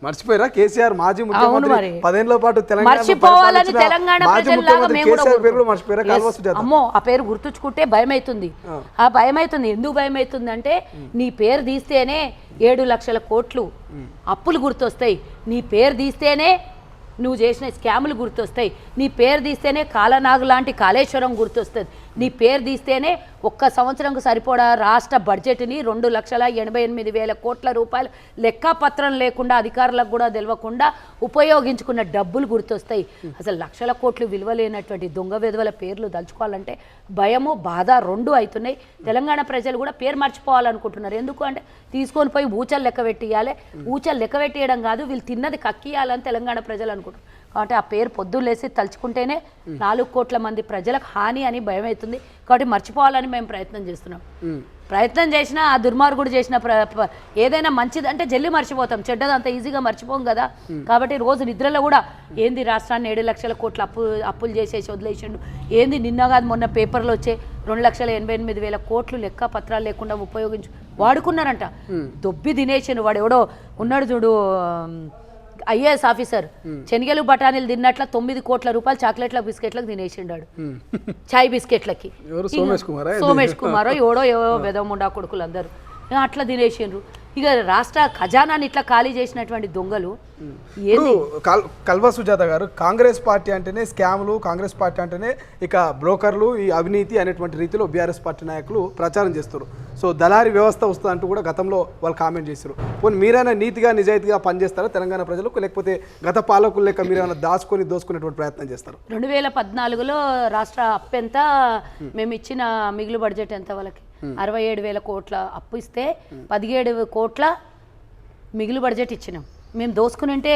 మర్చిపోయారా కేసీఆర్ మాజీ అవును ముఖ్యమంత్రి మరి. 10 ఏళ్ల పాటు మర్చిపోవాలని తెలంగాణ ప్రజల్లాగా మేము కూడా మర్చిపోయారా కాల్వ సుజాత? అమ్మో ఆ పేరు గుర్తుంచుకుంటే భయం అవుతుంది. ఆ భయం అవుతుంది. ఎందుకు భయం అవుతుంది అంటే నీ పేరు తీస్తేనే 7 లక్షల కోట్లు అప్పులు గుర్తొస్తాయి, నీ పేరు తీస్తేనే నువ్వు చేసిన స్కాములు గుర్తొస్తాయి, నీ పేరు తీస్తేనే కాలనాగు లాంటి కాళేశ్వరం గుర్తొస్తుంది, నీ పేరు తీస్తేనే ఒక్క సంవత్సరంకు సరిపడా రాష్ట్ర బడ్జెట్ని 2,88,000 కోట్ల రూపాయలు లెక్కపత్రం లేకుండా అధికారులకు కూడా తెలియకుండా ఉపయోగించుకున్న డబ్బులు గుర్తొస్తాయి. అసలు లక్షల కోట్లు విలువ లేనటువంటి దొంగ విధవల పేర్లు దలుచుకోవాలంటే భయము బాధ 2 అవుతున్నాయి. తెలంగాణ ప్రజలు కూడా పేరు మర్చిపోవాలనుకుంటున్నారు. ఎందుకు అంటే తీసుకొని పోయి ఊచలు లెక్క పెట్టియాలి, ఊచలు లెక్క పెట్టేయడం కాదు, వీళ్ళు తిన్నది కక్కియాలని తెలంగాణ ప్రజలు అనుకుంటున్నారు. కాబట్టి ఆ పేరు పొద్దులేసి తలుచుకుంటేనే 4 కోట్ల మంది ప్రజలకు హాని అని భయం అవుతుంది. కాబట్టి మర్చిపోవాలని మేము ప్రయత్నం చేస్తున్నాం. ప్రయత్నం చేసినా ఆ దుర్మార్గుడు చేసిన ఏదైనా మంచిదంటే జల్లి మర్చిపోతాం, చెడ్డది అంత ఈజీగా మర్చిపోం కదా. కాబట్టి రోజు నిద్రలో కూడా ఏంది రాష్ట్రాన్ని 7 లక్షల కోట్ల అప్పులు చేసేసి వదిలేసిండు, ఏంది నిన్న కాదు మొన్న పేపర్లో వచ్చే 2,88,000 కోట్లు లెక్క పత్రాలు లేకుండా వాడుకున్నారంట. దొబ్బి తినేసాను. వాడు ఎవడో ఉన్నాడు చూడు ఐఏఎస్ ఆఫీసర్, శనగలు బఠానీలు తిన్నట్ల 9 కోట్ల రూపాయలు చాక్లెట్ల బిస్కెట్లకు తినేసిండాడు, చాయ్ బిస్కెట్లకి. సోమేష్ కుమారో ఎవడో వెదముండా కొడుకులు అందరూ అట్లా తినేసిండ్రు. ఇక రాష్ట్ర ఖజానాన్ని ఇట్లా ఖాళీ చేసినటువంటి దొంగలు ఏంది? కల్వ సుజాత గారు, కాంగ్రెస్ పార్టీ అంటేనే స్కామ్లు, కాంగ్రెస్ పార్టీ అంటేనే ఇక బ్రోకర్లు, ఈ అవినీతి అనేటువంటి రీతిలో బీఆర్ఎస్ పార్టీ నాయకులు ప్రచారం చేస్తారు. సో దళారీ వ్యవస్థ వస్తుంది అంటూ కూడా గతంలో వాళ్ళు కామెంట్ చేస్తారు. పోనీ మీరైనా నీతిగా నిజాయితీగా పనిచేస్తారా తెలంగాణ ప్రజలకు, లేకపోతే గత పాలకులు లెక్క మీరేమైనా దోసుకునేటువంటి ప్రయత్నం చేస్తారు? 2014లో రాష్ట్ర అప్పు ఎంత, మేము ఇచ్చిన మిగులు బడ్జెట్ ఎంత వాళ్ళకి 67,000 కోట్ల అప్పు ఇస్తే 17 కోట్ల మిగులు బడ్జెట్ ఇచ్చినాం. మేము దోసుకుని ఉంటే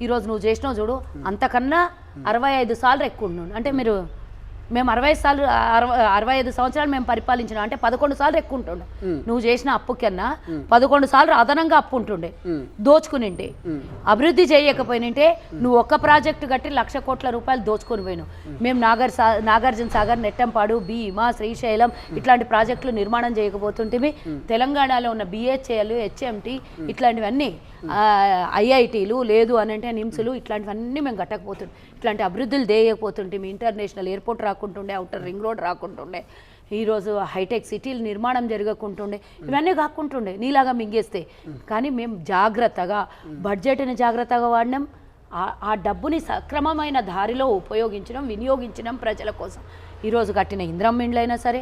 ఈరోజు నువ్వు చేసినావు చూడు అంతకన్నా 65 సార్లు ఎక్కువ ఉన్నాను. అంటే మేము 65 సంవత్సరాలు మేము పరిపాలించినాం అంటే 11 సార్లు ఎక్కువ ఉంటుండే. నువ్వు చేసిన అప్పు కన్నా 11 సార్లు అదనంగా అప్పు ఉంటుండే, దోచుకునింటే. అభివృద్ధి చేయకపోయినంటే నువ్వు ఒక్క ప్రాజెక్టు కట్టి 1,00,000 కోట్ల రూపాయలు దోచుకొని పోయినావు. మేము నాగార్జున సాగర్, నెట్టంపాడు, భీమా, శ్రీశైలం ఇట్లాంటి ప్రాజెక్టులు నిర్మాణం చేయకపోతుంటే తెలంగాణలో ఉన్న BHAL, HMT ఇట్లాంటివన్నీ IITలు లేదు అని అంటే నిమ్స్లు ఇట్లాంటివన్నీ మేము కట్టకపోతుండే. ఇట్లాంటి అభివృద్ధులు చేయకపోతుంటే ఇంటర్నేషనల్ ఎయిర్పోర్ట్ రాకుంటుండే, అవుటర్ రింగ్ రోడ్ రాకుంటుండే, ఈరోజు హైటెక్ సిటీలు నిర్మాణం జరగకుంటుండే, ఇవన్నీ కాకుంటుండే నీలాగా మింగేస్తే. కానీ మేము జాగ్రత్తగా బడ్జెట్ని జాగ్రత్తగా వాడినాం, ఆ డబ్బుని సక్రమమైన దారిలో వినియోగించడం ప్రజల కోసం. ఈరోజు కట్టిన ఇంద్రమ్మ ఇండ్లు అయినా సరే,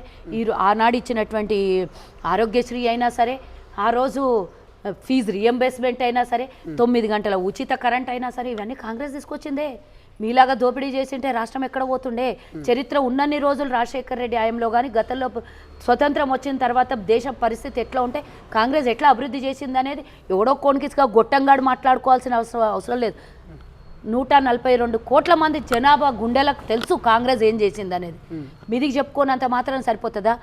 ఆనాడు ఇచ్చినటువంటి ఆరోగ్యశ్రీ అయినా సరే, ఆ రోజు ఫీజు రియంబర్స్మెంట్ అయినా సరే, 9 గంటల ఉచిత కరెంట్ అయినా సరే, ఇవన్నీ కాంగ్రెస్ తీసుకొచ్చిందే. మీలాగా దోపిడీ చేసింటే రాష్ట్రం ఎక్కడ పోతుండే? చరిత్ర ఉన్నన్ని రోజులు రాజశేఖర్ రెడ్డి హయాంలో కానీ గతంలో స్వతంత్రం వచ్చిన తర్వాత దేశ పరిస్థితి ఎట్లా ఉంటే కాంగ్రెస్ ఎట్లా అభివృద్ధి చేసింది అనేది ఎవడో కోనికిస్గా గొట్టంగాడు మాట్లాడుకోవాల్సిన అవసరం లేదు. 142 కోట్ల మంది జనాభా గుండెలకు తెలుసు కాంగ్రెస్ ఏం చేసింది అనేది. మీదికి చెప్పుకోనంత మాత్రం సరిపోతుందా?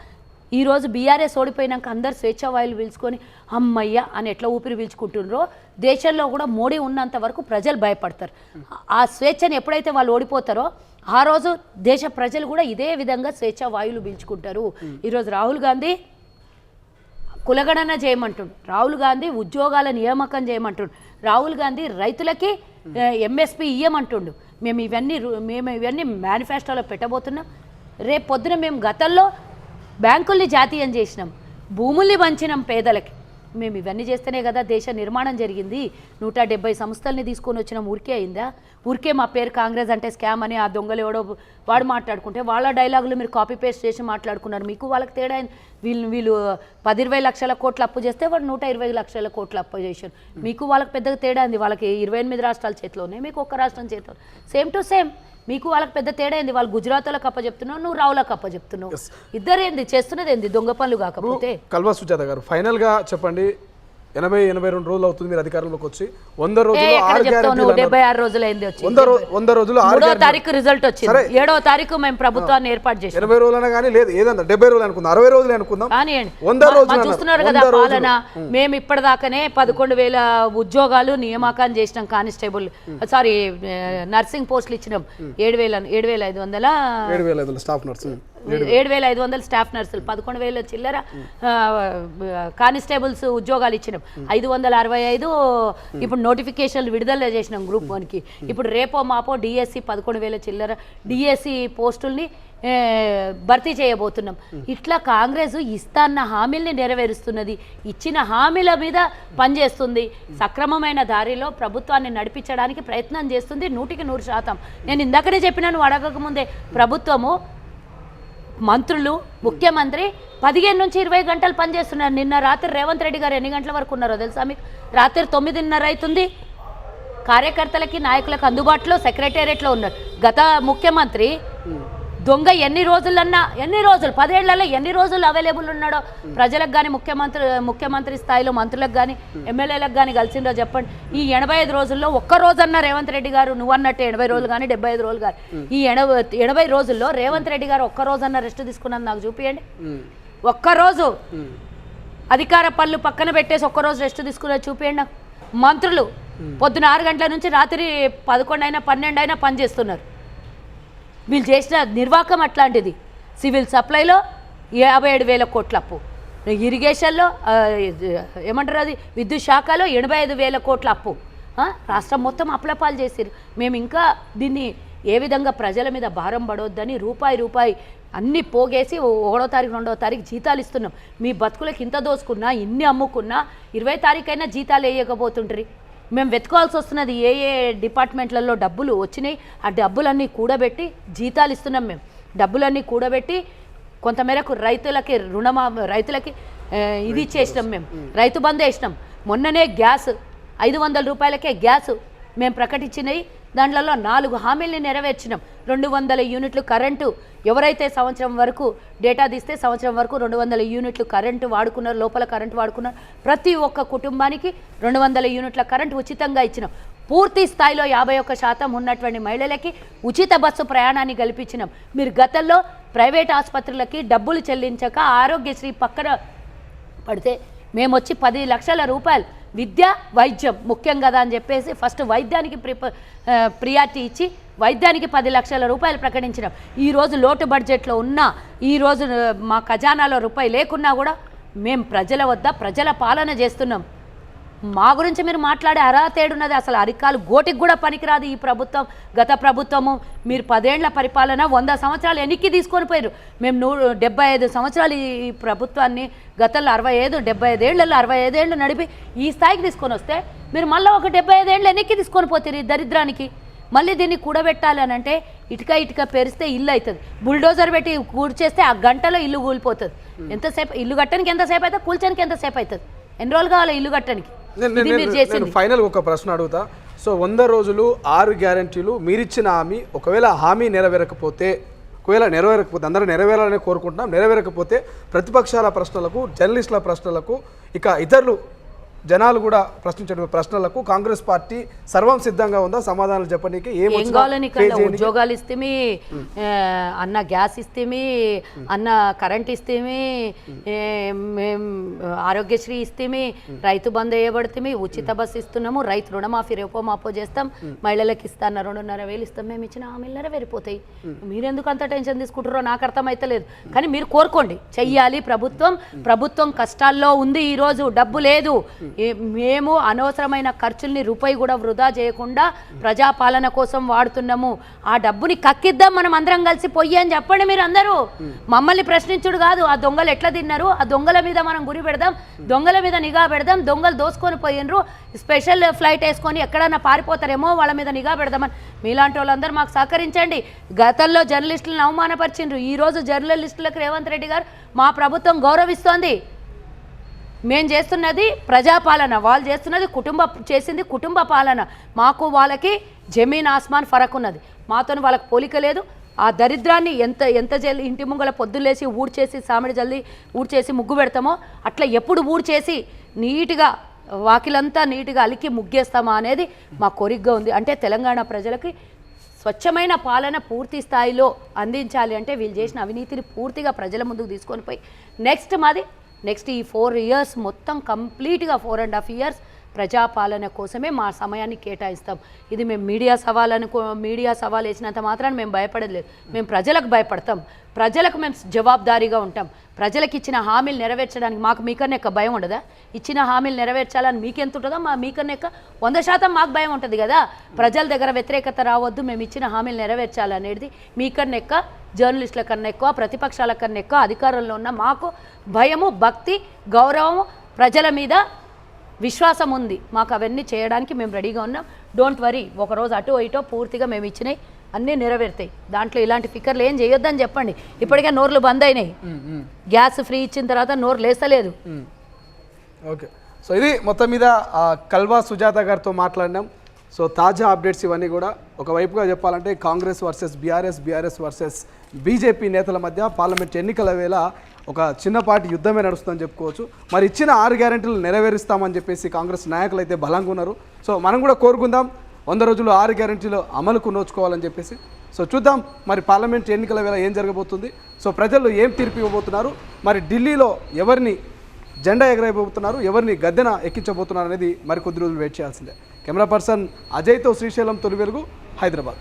ఈరోజు బీఆర్ఎస్ ఓడిపోయినాక అందరు స్వేచ్ఛా వాయులు పీల్చుకొని అమ్మయ్య అని ఎట్లా ఊపిరి పీల్చుకుంటున్నారో దేశంలో కూడా మోడీ ఉన్నంత వరకు ప్రజలు భయపడతారు. ఆ స్వేచ్ఛని ఎప్పుడైతే వాళ్ళు ఓడిపోతారో ఆ రోజు దేశ ప్రజలు కూడా ఇదే విధంగా స్వేచ్ఛా వాయువులు పీల్చుకుంటారు. ఈరోజు రాహుల్ గాంధీ కులగణన చేయమంటుండు, రాహుల్ గాంధీ ఉద్యోగాల నియామకం చేయమంటుండు, రాహుల్ గాంధీ రైతులకి MSP ఇయ్యమంటుండు. మేము ఇవన్నీ మేనిఫెస్టోలో పెట్టబోతున్నాం. రేపు పొద్దున మేము గతంలో బ్యాంకుల్ని జాతీయం చేసినాం, భూముల్ని పంచినాం పేదలకి. మేము ఇవన్నీ చేస్తేనే కదా దేశ నిర్మాణం జరిగింది. 170 సంస్థల్ని తీసుకొని వచ్చినాం. ఊరికే అయిందా? ఊరికే మా పేరు కాంగ్రెస్ అంటే స్కామ్ అని ఆ దొంగలు ఎవడో వాడు మాట్లాడుకుంటే వాళ్ళ డైలాగులు మీరు కాపీ పేస్ట్ చేసి మాట్లాడుకున్నారు. మీకు వాళ్ళకి తేడా వీళ్ళు 10-20 లక్షల కోట్ల అప్పు చేస్తే వాడు 120 లక్షల కోట్ల అప్పు చేశారు. మీకు వాళ్ళకి పెద్దగా తేడా ఉంది. వాళ్ళకి 28 రాష్ట్రాల చేతిలో ఉన్నాయి, మీకు ఒక్క రాష్ట్రం చేతిలో. Same to same. మీకు వాళ్ళకి పెద్ద తేడా ఏంది? వాళ్ళు గుజరాత్లకు అప్పచెప్తున్నావు, నువ్వు రావులకు అప్పచెప్తున్నావు. ఇద్దరేంది చేస్తున్నది ఏంది? దొంగ పనులు కాకపోతే. కల్వ సుజాత గారు, ఫైనల్గా చెప్పండి, 80-82 రోజులు అవుతుంది మీరు అధికారంలోకి వచ్చి. 100 రోజులు 76 రోజులు అయింది వచ్చి. 100 రోజులు 3వ తారీఖు రిజల్ట్ వచ్చింది. 7వ తారీఖు మేము ప్రభుత్వాన్ని ఏర్పాటు చేసాం. 80 రోజులైనా కానీ లేదు, ఏదన్నా 70 రోజులు అనుకుందాం, 60 రోజులు అనుకుందాం, చూస్తున్నారు కదా పాలన. మేము ఇప్పటిదాకానే 11,000 ఉద్యోగాలు నియామకం చేసినాం. కానిస్టేబుల్ నర్సింగ్ పోస్టులు ఇచ్చినాం. 7,500 స్టాఫ్ నర్సింగ్ 7,500 స్టాఫ్ నర్సులు, 11,000 చిల్లర కానిస్టేబుల్స్ ఉద్యోగాలు ఇచ్చినాం, 565 ఇప్పుడు నోటిఫికేషన్లు విడుదల చేసినాం గ్రూప్ 1కి. ఇప్పుడు రేపో మాపో డిఎస్సి 11,000 చిల్లర డిఎస్సి పోస్టుల్ని భర్తీ చేయబోతున్నాం. ఇట్లా కాంగ్రెస్ ఇస్తాన్న హామీల్ని నెరవేరుస్తున్నది, ఇచ్చిన హామీల మీద పనిచేస్తుంది, సక్రమమైన దారిలో ప్రభుత్వాన్ని నడిపించడానికి ప్రయత్నం చేస్తుంది 100%. నేను ఇందాకనే చెప్పినాను అడగకముందే, ప్రభుత్వము మంత్రులు ముఖ్యమంత్రి 15 నుంచి 20 గంటలు పనిచేస్తున్నారు. నిన్న రాత్రి రేవంత్ రెడ్డి గారు ఎన్ని గంటల వరకు ఉన్నారో తెలుసా మీకు? రాత్రి 9:30 అవుతుంది. కార్యకర్తలకి నాయకులకు అందుబాటులో సెక్రటేరియట్లో ఉన్నారు. గత ముఖ్యమంత్రి దొంగ ఎన్ని రోజులు 10 ఏళ్లలో ఎన్ని రోజులు అవైలబుల్ ఉన్నాడో ప్రజలకు కానీ ముఖ్యమంత్రి స్థాయిలో మంత్రులకు కానీ ఎమ్మెల్యేలకు కానీ కలిసిందో చెప్పండి. ఈ 85 రోజుల్లో ఒక్క రోజన్నా రేవంత్ రెడ్డి గారు నువ్వు అన్నట్టు 80 రోజులు కానీ 75 రోజులు కానీ ఈ 80 రోజుల్లో రేవంత్ రెడ్డి గారు ఒక్క రోజన్నా రెస్ట్ తీసుకున్నది నాకు చూపియండి. ఒక్కరోజు అధికార పనులు పక్కన పెట్టేసి ఒక్కరోజు రెస్ట్ తీసుకున్నది చూపియండి నాకు. మంత్రులు పొద్దున 6 గంటల నుంచి రాత్రి 11 అయినా 12 అయినా పనిచేస్తున్నారు. వీళ్ళు చేసిన నిర్వాహకం అట్లాంటిది. సివిల్ సప్లైలో 57,000 కోట్ల అప్పు, ఇరిగేషన్లో ఏమంటారు అది విద్యుత్ శాఖలో 85,000 కోట్ల అప్పు. రాష్ట్రం మొత్తం అప్లపాలు చేసారు. మేము ఇంకా దీన్ని ఏ విధంగా ప్రజల మీద భారం పడవద్దని రూపాయి అన్నీ పోగేసి 1వ తారీఖు 2వ తారీఖు జీతాలు ఇస్తున్నాం. మీ బతుకులకు ఇంత దోసుకున్నా ఇన్ని అమ్ముకున్నా 20 తారీఖైనా జీతాలు వేయకపోతుంటారు. మేము వెతుకోవాల్సి వస్తున్నది ఏ డిపార్ట్మెంట్లలో డబ్బులు వచ్చినాయి, ఆ డబ్బులన్నీ కూడబెట్టి జీతాలు ఇస్తున్నాం. మేము డబ్బులన్నీ కూడబెట్టి కొంతమేరకు రైతులకి ఇది ఇచ్చేసినాం. మేము రైతు బంధు వేసినాం. మొన్ననే గ్యాస్ 500 రూపాయలకే గ్యాస్ మేము ప్రకటించినవి. దాంట్లో 4 హామీల్ని నెరవేర్చినాం. 200 యూనిట్లు కరెంటు, ఎవరైతే సంవత్సరం వరకు డేటా తీస్తే సంవత్సరం వరకు 200 యూనిట్లు కరెంటు వాడుకున్నారు, లోపల కరెంటు వాడుకున్నారు. ప్రతి ఒక్క కుటుంబానికి 200 యూనిట్ల కరెంటు ఉచితంగా ఇచ్చినాం. పూర్తి స్థాయిలో 51% ఉన్నటువంటి మహిళలకి ఉచిత బస్సు ప్రయాణాన్ని కల్పించినాం. మీరు గతంలో ప్రైవేట్ ఆసుపత్రులకి డబ్బులు చెల్లించక ఆరోగ్యశ్రీ పక్కన పడితే మేము వచ్చి 10 లక్షల రూపాయలు విద్య వైద్యం ముఖ్యం కదా అని చెప్పేసి ఫస్ట్ వైద్యానికి ప్రియారిటీ ఇచ్చి వైద్యానికి 10 లక్షల రూపాయలు ప్రకటించినాం. ఈరోజు లోటు బడ్జెట్లో ఉన్నా, ఈరోజు మా ఖజానాలో రూపాయి లేకున్నా కూడా మేము ప్రజల వద్ద ప్రజల పాలన చేస్తున్నాం. మా గురించి మీరు మాట్లాడే అర్హత ఏడున్నది? అసలు అరికాలు గోటికి కూడా పనికిరాదు ఈ ప్రభుత్వం. గత ప్రభుత్వము మీరు 10 ఏళ్ల పరిపాలన 100 సంవత్సరాలు ఎన్నికి తీసుకొని పోయారు. మేము 75 సంవత్సరాలు ఈ ప్రభుత్వాన్ని గతంలో 75 ఏళ్లలో 65 ఏళ్ళు నడిపి ఈ స్థాయికి తీసుకొని వస్తే మీరు మళ్ళీ ఒక 75 ఏళ్ళు ఎన్నికి తీసుకొని పోతారు ఈ దరిద్రానికి. మళ్ళీ దీన్ని కూడబెట్టాలి అని అంటే ఇటుక పేరిస్తే ఇల్లు అవుతుంది. బుల్డోజర్ పెట్టి కూర్చేస్తే ఆ గంటలో ఇల్లు కూలిపోతుంది. ఎంతసేపు ఇల్లు కట్టడానికి ఎంతసేపు అవుతుంది, కూల్చడానికి ఎంతసేపు అవుతుంది? ఎన్ని రోజులు కావాలి ఇల్లు కట్టడానికి? నేను ఫైనల్ ఒక ప్రశ్న అడుగుతా. సో 100 రోజులు 6 గ్యారంటీలు మీరిచ్చిన హామీ ఒకవేళ హామీ నెరవేరకపోతే అందరూ నెరవేరాలని కోరుకుంటున్నాం, నెరవేరకపోతే ప్రతిపక్షాల ప్రశ్నలకు, జర్నలిస్టుల ప్రశ్నలకు, ఇక ఇతరులు జనాలు కూడా ప్రశ్నించే ప్రశ్నలకు కాంగ్రెస్ పార్టీ సర్వం సిద్ధంగా ఉందా? సమాధానాలు చెప్పడానికి ఉద్యోగాలు ఇస్తేమి, అన్న గ్యాస్ ఇస్తేమి, అన్న కరెంట్ ఇస్తేమి, ఆరోగ్యశ్రీ ఇస్తేమి, రైతు బంధు వేయబడితేమి, ఉచిత బస్సు ఇస్తున్నాము, రైతు రుణమాఫీ రేపో మాపో చేస్తాం, మహిళలకు ఇస్తాను 2,500 ఇస్తాం. మేము ఇచ్చిన హామీలు నెరవేరిపోతాయి. మీరెందుకు అంత టెన్షన్ తీసుకుంటారో నాకు అర్థమైతలేదు. కానీ మీరు కోరుకోండి, చెయ్యాలి. ప్రభుత్వం కష్టాల్లో ఉంది, ఈరోజు డబ్బు లేదు. మేము అనవసరమైన ఖర్చుల్ని రూపాయి కూడా వృధా చేయకుండా ప్రజాపాలన కోసం వాడుతున్నాము. ఆ డబ్బుని కక్కిద్దాం మనం అందరం కలిసి పొయ్యి అని చెప్పండి. మీరు అందరూ మమ్మల్ని ప్రశ్నించుడు కాదు. ఆ దొంగలు ఎట్లా తిన్నారు, ఆ దొంగల మీద మనం గురి పెడదాం, దొంగల మీద నిఘా పెడదాం. దొంగలు దోసుకొని పోయినరు, స్పెషల్ ఫ్లైట్ వేసుకొని ఎక్కడన్నా పారిపోతారేమో, వాళ్ళ మీద నిఘా పెడదామని మీలాంటి వాళ్ళందరూ మాకు సహకరించండి. గతంలో జర్నలిస్టులను అవమానపరిచిండ్రు. ఈరోజు జర్నలిస్టులకు రేవంత్ రెడ్డి గారు మా ప్రభుత్వం గౌరవిస్తోంది. మేము చేస్తున్నది ప్రజాపాలన, వాళ్ళు చేస్తున్నది చేసింది కుటుంబ పాలన. మాకు వాళ్ళకి జమీన్ ఆస్మాన్ ఫరక్ ఉన్నది. మాతో వాళ్ళకి పోలిక లేదు. ఆ దరిద్రాన్ని ఎంత ఇంటి ముంగల పొద్దులేసి ఊడ్చేసి సామిడి జల్లి ఊడ్చేసి ముగ్గు పెడతామో అట్లా ఎప్పుడు ఊడ్చేసి నీట్గా వాకిలంతా నీట్గా అలికి ముగ్గేస్తామా అనేది మా కోరికగా ఉంది. అంటే తెలంగాణ ప్రజలకి స్వచ్ఛమైన పాలన పూర్తి స్థాయిలో అందించాలి అంటే వీళ్ళు చేసిన అవినీతిని పూర్తిగా ప్రజల ముందుకు తీసుకొని పోయి నెక్స్ట్ ఈ 4 ఇయర్స్ మొత్తం కంప్లీట్గా 4.5 ఇయర్స్ ప్రజాపాలన కోసమే మా సమయాన్ని కేటాయిస్తాం. ఇది మేము మీడియా సవాల్ వేసినంత మాత్రాన్ని మేము భయపడలేదు. మేము ప్రజలకు భయపడతాం, ప్రజలకు మేము జవాబుదారీగా ఉంటాం. ప్రజలకు ఇచ్చిన హామీలు నెరవేర్చడానికి మాకు మీకన్నా ఎక్కువ భయం ఉండదా? ఇచ్చిన హామీలు నెరవేర్చాలని మీకెంత ఉంటుందో మీకన్నా ఎక్కువ 100% మాకు భయం ఉంటుంది కదా. ప్రజల దగ్గర వ్యతిరేకత రావద్దు, మేము ఇచ్చిన హామీలు నెరవేర్చాలనేది మీకన్నా ఎక్కువ, జర్నలిస్టుల కన్నా ఎక్కువ, ప్రతిపక్షాల కన్నా ఎక్కువ, అధికారంలో ఉన్న మాకు భయము, భక్తి, గౌరవము, ప్రజల మీద విశ్వాసం ఉంది. మాకు అవన్నీ చేయడానికి మేము రెడీగా ఉన్నాం. డోంట్ వరీ, ఒకరోజు అటు ఇటో పూర్తిగా మేము ఇచ్చినాయి అన్నీ నెరవేరుతాయి. దాంట్లో ఇలాంటి ఫికర్లు ఏం చేయొద్దని చెప్పండి. ఇప్పటికే నోర్లు బంద్ అయినాయి. గ్యాస్ ఫ్రీ ఇచ్చిన తర్వాత నోరు లేస్తలేదు. ఓకే, సో ఇది మొత్తం మీద కల్వా సుజాత గారితో మాట్లాడినాం. సో తాజా అప్డేట్స్ ఇవన్నీ కూడా. ఒకవైపుగా చెప్పాలంటే Congress versus BRS versus BJP నేతల మధ్య పార్లమెంట్ ఎన్నికల వేళ ఒక చిన్నపాటి యుద్ధమే నడుస్తుందని చెప్పుకోవచ్చు. మరి ఇచ్చిన 6 గ్యారెంటీలు నెరవేరుస్తామని చెప్పేసి కాంగ్రెస్ నాయకులు అయితే బలంగా ఉన్నారు. సో మనం కూడా కోరుకుందాం 100 రోజులు 6 గ్యారెంటీలు అమలుకు నోచుకోవాలని చెప్పేసి. సో చూద్దాం మరి పార్లమెంట్ ఎన్నికల వేళ ఏం జరగబోతుంది. సో ప్రజలు ఏం తీర్పు ఇవ్వబోతున్నారు, మరి ఢిల్లీలో ఎవరిని జెండా ఎగరైపోతున్నారు, ఎవరిని గద్దెన ఎక్కించబోతున్నారు అనేది మరి కొద్ది రోజులు వెయిట్ చేయాల్సిందే. కెమెరా పర్సన్ అజయ్తో శ్రీశైలం, తొలి వెలుగు, హైదరాబాద్.